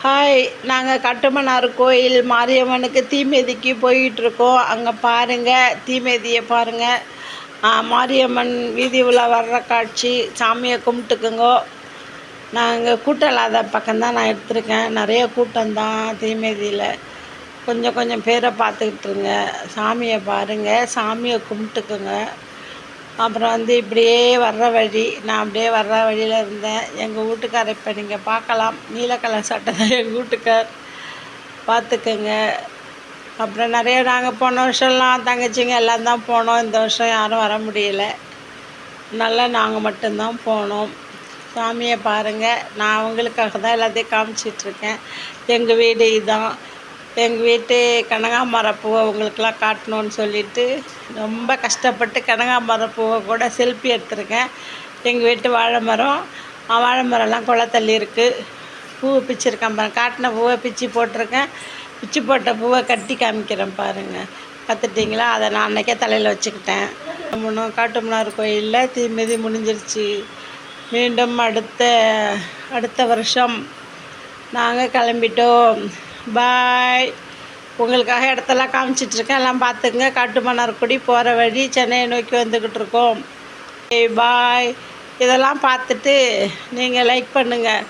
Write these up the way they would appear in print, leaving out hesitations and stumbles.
Hi, நாங்கள் கட்டுமன்னார் கோயில் மாரியம்மனுக்கு தீமிதிக்கு போயிட்டுருக்கோம். அங்கே பாருங்கள், தீமிதியை பாருங்கள். மாரியம்மன் வீதி உலா வர்ற காட்சி. சாமியை கும்பிட்டுக்குங்கோ. நாங்கள் கூட்டம் இல்லாத பக்கம்தான் நான் எடுத்திருக்கேன். நிறைய கூட்டம்தான் தீமிதியில். கொஞ்சம் கொஞ்சம் பேரை பார்த்துக்கிட்டுருங்க. சாமியை பாருங்கள், சாமியை கும்பிட்டுக்குங்க. அப்புறம் இப்படியே வர்ற வழி, நான் அப்படியே வர்ற வழியில் இருந்தேன். எங்கள் வீட்டுக்கார் இப்போ நீங்கள் பார்க்கலாம், நீல கலர் சட்டை தான் எங்கள் வீட்டுக்கார், பார்த்துக்கங்க. அப்புறம் நிறைய நாங்கள் போன வருஷம்லாம் தங்கச்சிங்க எல்லாம் தான் போனோம். இந்த வருஷம் யாரும் வர முடியல. நல்லா நாங்கள் மட்டும்தான் போனோம். சாமியை பாருங்கள். நான் அவங்களுக்காக தான் எல்லாத்தையும் காமிச்சிட்ருக்கேன். எங்கள் வீடு இதுதான். எங்கள் வீட்டு கனகாம்பரம் பூவை உங்களுக்கெல்லாம் காட்டணுன்னு சொல்லிவிட்டு ரொம்ப கஷ்டப்பட்டு கனகாம்பரம் பூவை கூட செல்ஃபி எடுத்திருக்கேன். எங்கள் வீட்டு வாழை மரம்லாம் குளத்தள்ளி இருக்குது. பூவை பிச்சிருக்கேன் பாருங்கள். காட்டின பூவை பிச்சு போட்டிருக்கேன். பிச்சு போட்ட பூவை கட்டி காமிக்கிறேன் பாருங்கள். பார்த்துட்டிங்களா? அதை நான் அன்றைக்கே தலையில் வச்சுக்கிட்டேன். காட்டுமன்னார் கோயிலில் தீமிதி முடிஞ்சிருச்சு. மீண்டும் அடுத்த வருஷம் நாங்கள் கிளம்பிட்டோம். பாய். உங்களுக்காக இடத்தெல்லாம் காமிச்சிட்ருக்கேன், எல்லாம் பார்த்துங்க. காட்டுமன்னார்குடி போகிற வழி, சென்னையை நோக்கி வந்துக்கிட்டு இருக்கோம். பாய். இதெல்லாம் பார்த்துட்டு நீங்கள் லைக் பண்ணுங்கள்.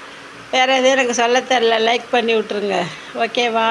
வேறு எதுவும் எனக்கு சொல்ல தெரில, லைக் பண்ணி விட்ருங்க. ஓகேவா?